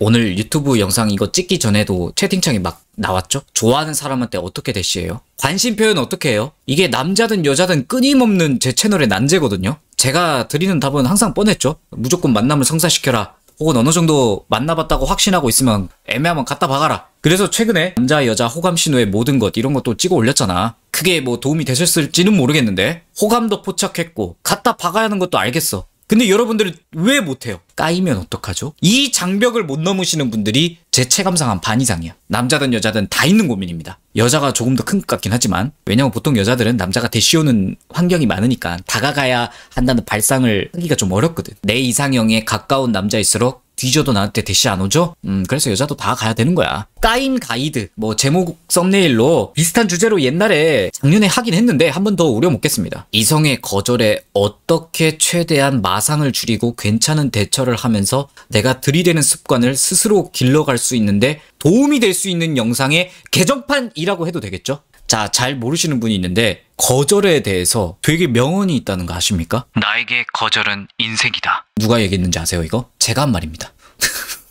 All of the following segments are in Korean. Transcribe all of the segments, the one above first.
오늘 유튜브 영상 이거 찍기 전에도 채팅창에 막 나왔죠? 좋아하는 사람한테 어떻게 대시해요? 관심 표현 어떻게 해요? 이게 남자든 여자든 끊임없는 제 채널의 난제거든요? 제가 드리는 답은 항상 뻔했죠? 무조건 만남을 성사시켜라. 혹은 어느 정도 만나봤다고 확신하고 있으면 애매하면 갖다 박아라. 그래서 최근에 남자 여자 호감 신호의 모든 것 이런 것도 찍어 올렸잖아. 크게 뭐 도움이 되셨을지는 모르겠는데 호감도 포착했고 갖다 박아야 하는 것도 알겠어. 근데 여러분들은 왜 못해요? 까이면 어떡하죠? 이 장벽을 못 넘으시는 분들이 제 체감상 한 반 이상이야. 남자든 여자든 다 있는 고민입니다. 여자가 조금 더 큰 것 같긴 하지만 왜냐면 보통 여자들은 남자가 대시오는 환경이 많으니까 다가가야 한다는 발상을 하기가 좀 어렵거든. 내 이상형에 가까운 남자일수록 뒤져도 나한테 대시 안 오죠? 그래서 여자도 다 가야 되는 거야. 까임 가이드, 뭐 제목 썸네일로 비슷한 주제로 옛날에 작년에 하긴 했는데 한 번 더 우려먹겠습니다. 이성의 거절에 어떻게 최대한 마상을 줄이고 괜찮은 대처를 하면서 내가 들이대는 습관을 스스로 길러갈 수 있는데 도움이 될 수 있는 영상의 개정판이라고 해도 되겠죠? 자, 잘 모르시는 분이 있는데 거절에 대해서 되게 명언이 있다는 거 아십니까? 나에게 거절은 인생이다. 누가 얘기했는지 아세요 이거? 제가 한 말입니다.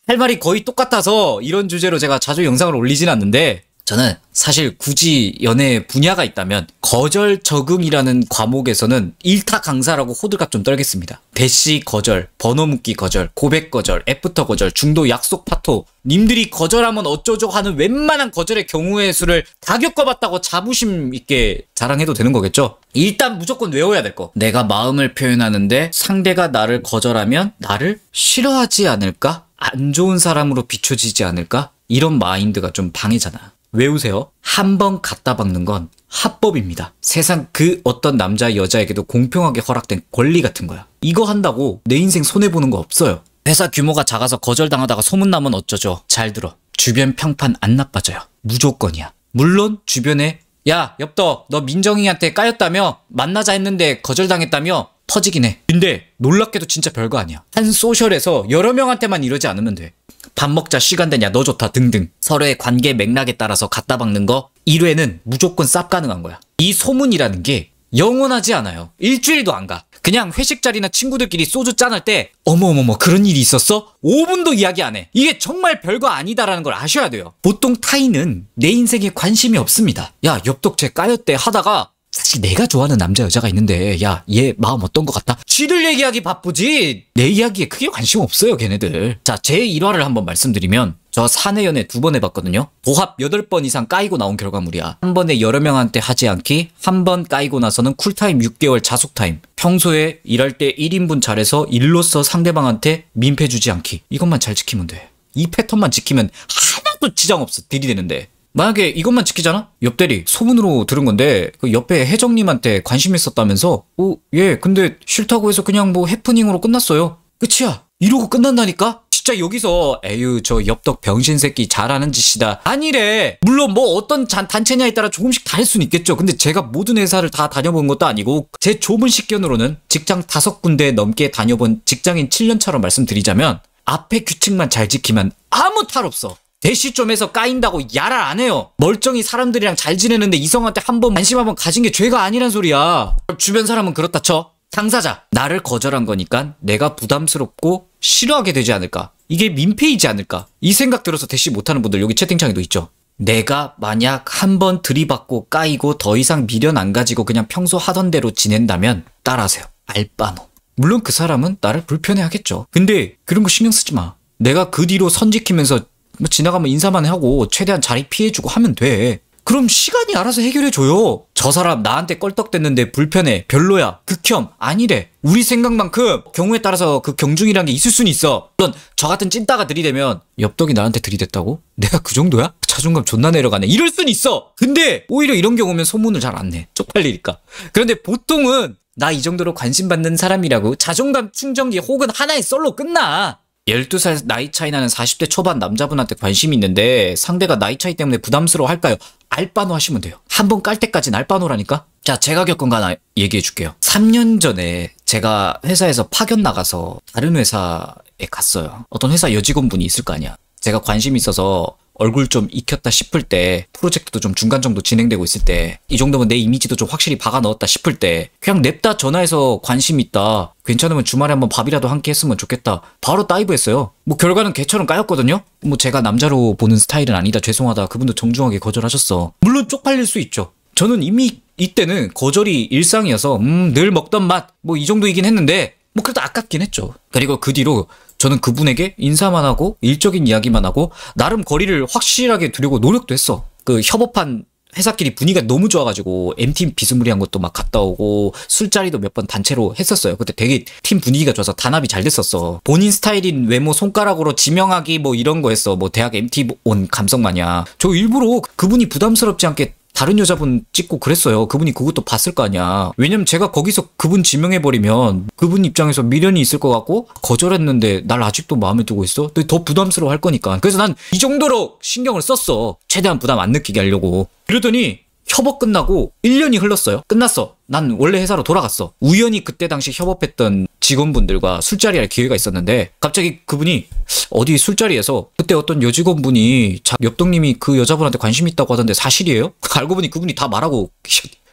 할 말이 거의 똑같아서 이런 주제로 제가 자주 영상을 올리진 않는데 저는 사실 굳이 연애 분야가 있다면 거절 적응이라는 과목에서는 일타 강사라고 호들갑 좀 떨겠습니다. 대시 거절, 번호 묻기 거절, 고백 거절, 애프터 거절, 중도 약속 파토, 님들이 거절하면 어쩌죠 하는 웬만한 거절의 경우의 수를 다 겪어봤다고 자부심 있게 자랑해도 되는 거겠죠? 일단 무조건 외워야 될 거. 내가 마음을 표현하는데 상대가 나를 거절하면 나를 싫어하지 않을까? 안 좋은 사람으로 비춰지지 않을까? 이런 마인드가 좀 방해잖아. 외우세요. 한 번 갖다 박는 건 합법입니다. 세상 그 어떤 남자 여자에게도 공평하게 허락된 권리 같은 거야. 이거 한다고 내 인생 손해보는 거 없어요. 회사 규모가 작아서 거절당하다가 소문나면 어쩌죠? 잘 들어. 주변 평판 안 나빠져요. 무조건이야. 물론 주변에 야 엽떡 너 민정이한테 까였다며? 만나자 했는데 거절당했다며? 터지긴 해. 근데 놀랍게도 진짜 별거 아니야. 한 소셜에서 여러 명한테만 이러지 않으면 돼. 밥 먹자 시간 되냐 너 좋다 등등 서로의 관계 맥락에 따라서 갖다 박는 거 1회는 무조건 쌉 가능한 거야. 이 소문이라는 게 영원하지 않아요. 일주일도 안 가. 그냥 회식 자리나 친구들끼리 소주 짠할 때 어머어머머 그런 일이 있었어? 5분도 이야기 안 해. 이게 정말 별거 아니다라는 걸 아셔야 돼요. 보통 타인은 내 인생에 관심이 없습니다. 야 엽떡 쟤 까였대 하다가 사실 내가 좋아하는 남자 여자가 있는데 야 얘 마음 어떤 것 같다? 쥐들 얘기하기 바쁘지 내 이야기에 크게 관심 없어요 걔네들. 자 제 일화를 한번 말씀드리면 저 사내 연애 2번 해봤거든요. 도합 8번 이상 까이고 나온 결과물이야. 한 번에 여러 명한테 하지 않기, 한 번 까이고 나서는 쿨타임 6개월 자숙타임, 평소에 일할 때 1인분 잘해서 일로서 상대방한테 민폐 주지 않기. 이것만 잘 지키면 돼. 이 패턴만 지키면 하나도 지장 없어 들이대는데. 만약에 이것만 지키잖아? 옆대리 소문으로 들은 건데 그 옆에 혜정님한테 관심 있었다면서 예 근데 싫다고 해서 그냥 뭐 해프닝으로 끝났어요. 끝이야. 이러고 끝난다니까? 진짜 여기서 에휴 저 엽떡 병신새끼 잘하는 짓이다 아니래. 물론 뭐 어떤 단체냐에 따라 조금씩 다를 수는 있겠죠. 근데 제가 모든 회사를 다 다녀본 것도 아니고 제 좁은 식견으로는 직장 5군데 넘게 다녀본 직장인 7년차로 말씀드리자면 앞에 규칙만 잘 지키면 아무 탈 없어. 대시점에서 까인다고 야랄 안 해요. 멀쩡히 사람들이랑 잘 지내는데 이성한테 한 번 관심 한번 가진 게 죄가 아니란 소리야. 주변 사람은 그렇다 쳐. 당사자 나를 거절한 거니까 내가 부담스럽고 싫어하게 되지 않을까? 이게 민폐이지 않을까? 이 생각 들어서 대시 못하는 분들 여기 채팅창에도 있죠. 내가 만약 한 번 들이받고 까이고 더 이상 미련 안 가지고 그냥 평소 하던 대로 지낸다면 따라하세요. 알바노. 물론 그 사람은 나를 불편해하겠죠. 근데 그런 거 신경 쓰지 마. 내가 그 뒤로 선 지키면서 뭐 지나가면 인사만 하고 최대한 자리 피해주고 하면 돼. 그럼 시간이 알아서 해결해줘요. 저 사람 나한테 껄떡댔는데 불편해 별로야 극혐 아니래. 우리 생각만큼 경우에 따라서 그 경중이란 게 있을 수는 있어. 물론 저 같은 찐따가 들이대면 엽떡이 나한테 들이댔다고? 내가 그 정도야? 자존감 존나 내려가네 이럴 수는 있어. 근데 오히려 이런 경우면 소문을 잘 안 내. 쪽팔리니까. 그런데 보통은 나 이 정도로 관심 받는 사람이라고 자존감 충전기 혹은 하나의 썰로 끝나. 12살 나이 차이 나는 40대 초반 남자분한테 관심이 있는데 상대가 나이 차이 때문에 부담스러워 할까요? 알바노 하시면 돼요. 한 번 깔 때까지는 알바노라니까? 자, 제가 겪은 거 하나 얘기해 줄게요. 3년 전에 제가 회사에서 파견 나가서 다른 회사에 갔어요. 어떤 회사 여직원분이 있을 거 아니야. 제가 관심이 있어서 얼굴 좀 익혔다 싶을 때, 프로젝트도 좀 중간 정도 진행되고 있을 때, 이 정도면 내 이미지도 좀 확실히 박아 넣었다 싶을 때, 그냥 냅다 전화해서 관심 있다, 괜찮으면 주말에 한번 밥이라도 함께 했으면 좋겠다, 바로 다이브 했어요. 뭐 결과는 개처럼 까였거든요. 뭐 제가 남자로 보는 스타일은 아니다, 죄송하다, 그분도 정중하게 거절하셨어. 물론 쪽팔릴 수 있죠. 저는 이미 이때는 거절이 일상이어서 늘 먹던 맛 뭐 이 정도이긴 했는데 뭐 그래도 아깝긴 했죠. 그리고 그 뒤로 저는 그분에게 인사만 하고 일적인 이야기만 하고 나름 거리를 확실하게 두려고 노력도 했어. 그 협업한 회사끼리 분위기가 너무 좋아가지고 M팀 비스무리한 것도 막 갔다 오고 술자리도 몇 번 단체로 했었어요. 그때 되게 팀 분위기가 좋아서 단합이 잘 됐었어. 본인 스타일인 외모 손가락으로 지명하기 뭐 이런 거 했어. 뭐 대학 MT 온 감성 마냥. 저 일부러 그분이 부담스럽지 않게 다른 여자분 찍고 그랬어요. 그분이 그것도 봤을 거 아니야. 왜냐면 제가 거기서 그분 지명해버리면 그분 입장에서 미련이 있을 것 같고 거절했는데 날 아직도 마음에 두고 있어? 더 부담스러워 할 거니까. 그래서 난 이 정도로 신경을 썼어. 최대한 부담 안 느끼게 하려고. 그러더니 협업 끝나고 1년이 흘렀어요. 끝났어. 난 원래 회사로 돌아갔어. 우연히 그때 당시 협업했던 직원분들과 술자리 할 기회가 있었는데 갑자기 그분이 어디 술자리에서 그때 어떤 여직원분이 옆동님이 그 여자분한테 관심 있다고 하던데 사실이에요? 알고 보니 그분이 다 말하고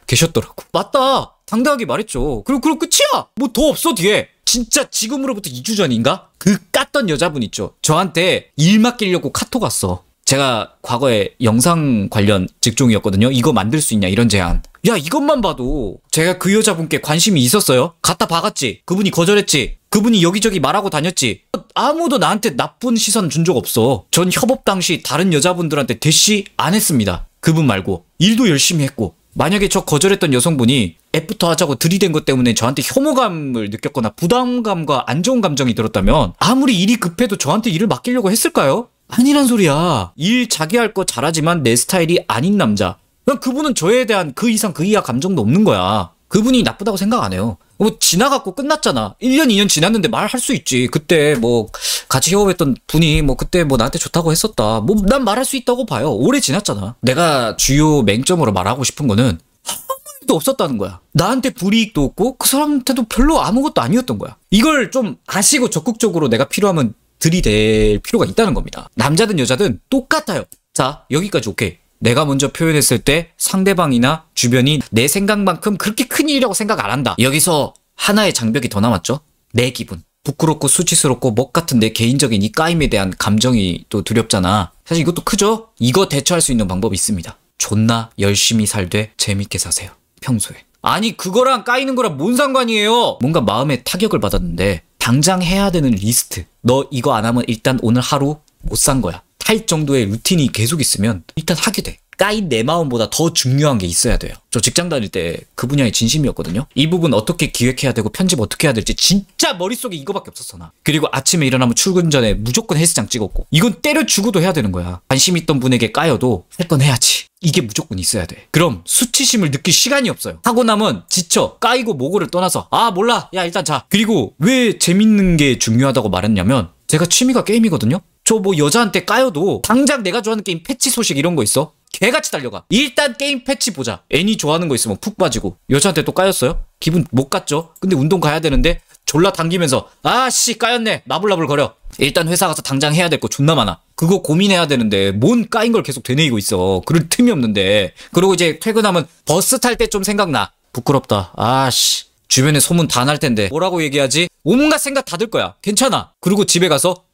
계셨더라고. 맞다. 당당하게 말했죠. 그리고 끝이야. 뭐 더 없어 뒤에. 진짜 지금으로부터 2주 전인가? 그 깠던 여자분 있죠. 저한테 일 맡기려고 카톡 왔어. 제가 과거에 영상 관련 직종이었거든요. 이거 만들 수 있냐 이런 제안. 야 이것만 봐도 제가 그 여자분께 관심이 있었어요. 갖다 박았지. 그분이 거절했지. 그분이 여기저기 말하고 다녔지. 아무도 나한테 나쁜 시선 준 적 없어. 전 협업 당시 다른 여자분들한테 대시 안 했습니다. 그분 말고. 일도 열심히 했고. 만약에 저 거절했던 여성분이 애프터 하자고 들이댄 것 때문에 저한테 혐오감을 느꼈거나 부담감과 안 좋은 감정이 들었다면 아무리 일이 급해도 저한테 일을 맡기려고 했을까요? 아니란 소리야. 일 자기 할 거 잘하지만 내 스타일이 아닌 남자. 그분은 저에 대한 그 이상 그 이하 감정도 없는 거야. 그분이 나쁘다고 생각 안 해요. 뭐 지나갔고 끝났잖아. 1년 2년 지났는데 말할 수 있지. 그때 뭐 같이 협업했던 분이 뭐 그때 뭐 나한테 좋다고 했었다. 뭐 난 말할 수 있다고 봐요. 오래 지났잖아. 내가 주요 맹점으로 말하고 싶은 거는 아무 일도 없었다는 거야. 나한테 불이익도 없고 그 사람한테도 별로 아무것도 아니었던 거야. 이걸 좀 아시고 적극적으로 내가 필요하면 들이댈 필요가 있다는 겁니다. 남자든 여자든 똑같아요. 자, 여기까지 오케이. 내가 먼저 표현했을 때 상대방이나 주변이 내 생각만큼 그렇게 큰 일이라고 생각 안 한다. 여기서 하나의 장벽이 더 남았죠. 내 기분. 부끄럽고 수치스럽고 먹 같은 내 개인적인 이 까임에 대한 감정이 또 두렵잖아. 사실 이것도 크죠? 이거 대처할 수 있는 방법이 있습니다. 존나 열심히 살되 재밌게 사세요. 평소에. 아니 그거랑 까이는 거랑 뭔 상관이에요? 뭔가 마음에 타격을 받았는데 당장 해야 되는 리스트. 너 이거 안 하면 일단 오늘 하루 못 산 거야. 할 정도의 루틴이 계속 있으면 일단 하게 돼. 까인 내 마음보다 더 중요한 게 있어야 돼요. 저 직장 다닐 때 그 분야의 진심이었거든요. 이 부분 어떻게 기획해야 되고 편집 어떻게 해야 될지 진짜 머릿속에 이거밖에 없었어 나. 그리고 아침에 일어나면 출근 전에 무조건 헬스장 찍었고 이건 때려주고도 해야 되는 거야. 관심 있던 분에게 까여도 할 건 해야지. 이게 무조건 있어야 돼. 그럼 수치심을 느낄 시간이 없어요. 하고 나면 지쳐. 까이고 뭐고를 떠나서 아 몰라 야 일단 자. 그리고 왜 재밌는 게 중요하다고 말했냐면 제가 취미가 게임이거든요. 저 뭐 여자한테 까여도 당장 내가 좋아하는 게임 패치 소식 이런 거 있어? 개같이 달려가. 일단 게임 패치 보자. 애니 좋아하는 거 있으면 푹 빠지고. 여자한테 또 까였어요? 기분 못 갔죠? 근데 운동 가야 되는데 졸라 당기면서 아씨 까였네 나불나불 거려. 일단 회사 가서 당장 해야 될 거 존나 많아. 그거 고민해야 되는데 뭔 까인 걸 계속 되뇌이고 있어. 그럴 틈이 없는데. 그리고 이제 퇴근하면 버스 탈 때 좀 생각나. 부끄럽다. 아씨 주변에 소문 다 날 텐데 뭐라고 얘기하지? 온갖 생각 다 들 거야. 괜찮아. 그리고 집에 가서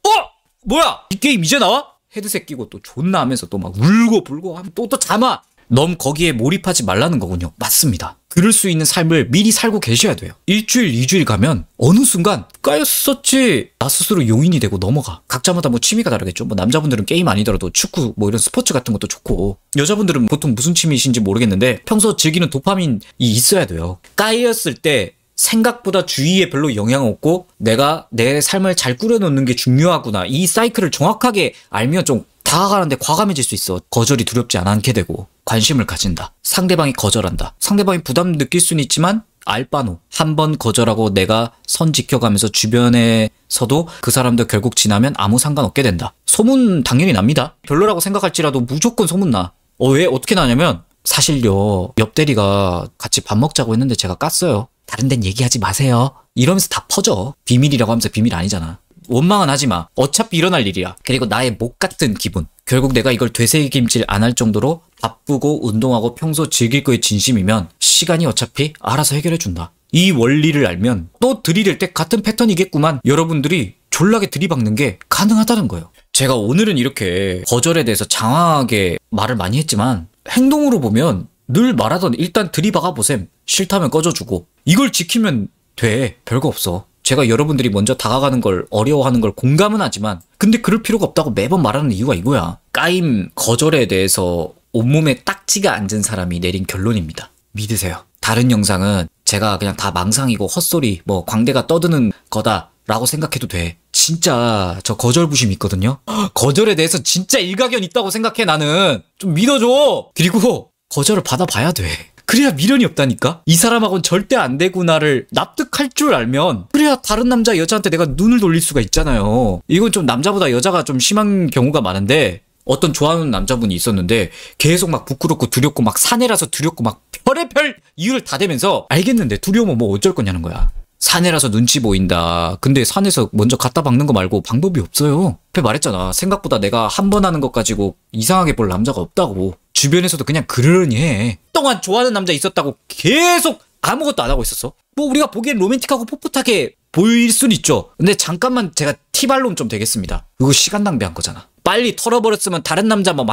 뭐야 이 게임 이제 나와? 헤드셋 끼고 또 존나 하면서 또 막 울고 불고 하면 또 잠아. 너무 거기에 몰입하지 말라는 거군요. 맞습니다. 그럴 수 있는 삶을 미리 살고 계셔야 돼요. 일주일, 2주일 가면 어느 순간 까였었지 나 스스로 용인이 되고 넘어가. 각자마다 뭐 취미가 다르겠죠. 뭐 남자분들은 게임 아니더라도 축구 뭐 이런 스포츠 같은 것도 좋고 여자분들은 보통 무슨 취미이신지 모르겠는데 평소 즐기는 도파민이 있어야 돼요. 까였을 때 생각보다 주위에 별로 영향 없고 내가 내 삶을 잘 꾸려놓는 게 중요하구나. 이 사이클을 정확하게 알면 좀 다가가는데 과감해질 수 있어. 거절이 두렵지 않게 되고 관심을 가진다. 상대방이 거절한다. 상대방이 부담 느낄 수는 있지만 알바노. 한 번 거절하고 내가 선 지켜가면서 주변에서도 그 사람도 결국 지나면 아무 상관없게 된다. 소문 당연히 납니다. 별로라고 생각할지라도 무조건 소문 나. 왜? 어떻게 나냐면 사실요 옆 대리가 같이 밥 먹자고 했는데 제가 깠어요. 다른 데는 얘기하지 마세요. 이러면서 다 퍼져. 비밀이라고 하면서 비밀 아니잖아. 원망은 하지 마. 어차피 일어날 일이야. 그리고 나의 목 같은 기분. 결국 내가 이걸 되새김질 안 할 정도로 바쁘고 운동하고 평소 즐길 거에 진심이면 시간이 어차피 알아서 해결해준다. 이 원리를 알면 또 들이댈 때 같은 패턴이겠구만 여러분들이 졸라게 들이박는 게 가능하다는 거예요. 제가 오늘은 이렇게 거절에 대해서 장황하게 말을 많이 했지만 행동으로 보면 늘 말하던 일단 들이박아 보셈. 싫다면 꺼져주고 이걸 지키면 돼. 별거 없어. 제가 여러분들이 먼저 다가가는 걸 어려워하는 걸 공감은 하지만 근데 그럴 필요가 없다고 매번 말하는 이유가 이거야. 까임 거절에 대해서 온몸에 딱지가 앉은 사람이 내린 결론입니다. 믿으세요. 다른 영상은 제가 그냥 다 망상이고 헛소리 뭐 광대가 떠드는 거다라고 생각해도 돼. 진짜 저 거절부심 있거든요. 거절에 대해서 진짜 일가견 있다고 생각해. 나는 좀 믿어줘. 그리고 거절을 받아봐야 돼. 그래야 미련이 없다니까? 이 사람하고는 절대 안 되구나를 납득할 줄 알면 그래야 다른 남자 여자한테 내가 눈을 돌릴 수가 있잖아요. 이건 좀 남자보다 여자가 좀 심한 경우가 많은데 어떤 좋아하는 남자분이 있었는데 계속 막 부끄럽고 두렵고 막 사내라서 두렵고 막 별의별 이유를 다 대면서 알겠는데 두려우면 뭐 어쩔 거냐는 거야. 사내라서 눈치 보인다. 근데 산에서 먼저 갖다 박는 거 말고 방법이 없어요. 앞에 말했잖아. 생각보다 내가 한 번 하는 것 가지고 이상하게 볼 남자가 없다고. 주변에서도 그냥 그러려니 해. 동안 좋아하는 남자 있었다고 계속 아무것도 안 하고 있었어. 뭐 우리가 보기엔 로맨틱하고 풋풋하게 보일 순 있죠. 근데 잠깐만 제가 티발론 좀 되겠습니다. 이거 시간 낭비한 거잖아. 빨리 털어버렸으면 다른 남자 뭐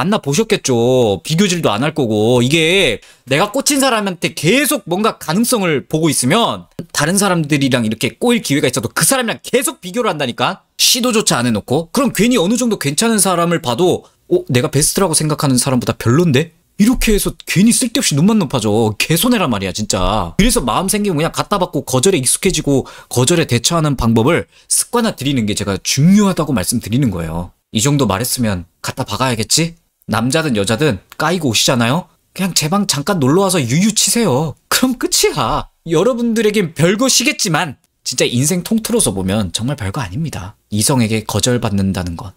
만나보셨겠죠. 비교질도 안 할 거고. 이게 내가 꽂힌 사람한테 계속 뭔가 가능성을 보고 있으면 다른 사람들이랑 이렇게 꼬일 기회가 있어도 그 사람이랑 계속 비교를 한다니까. 시도조차 안 해놓고. 그럼 괜히 어느 정도 괜찮은 사람을 봐도 내가 베스트라고 생각하는 사람보다 별론데? 이렇게 해서 괜히 쓸데없이 눈만 높아져. 개손해란 말이야 진짜. 그래서 마음 생기면 그냥 갖다 받고 거절에 익숙해지고 거절에 대처하는 방법을 습관화 들이는 게 제가 중요하다고 말씀드리는 거예요. 이 정도 말했으면 갖다 박아야겠지? 남자든 여자든 까이고 오시잖아요? 그냥 제 방 잠깐 놀러와서 유유 치세요. 그럼 끝이야. 여러분들에겐 별것이겠지만 진짜 인생 통틀어서 보면 정말 별거 아닙니다. 이성에게 거절받는다는 건.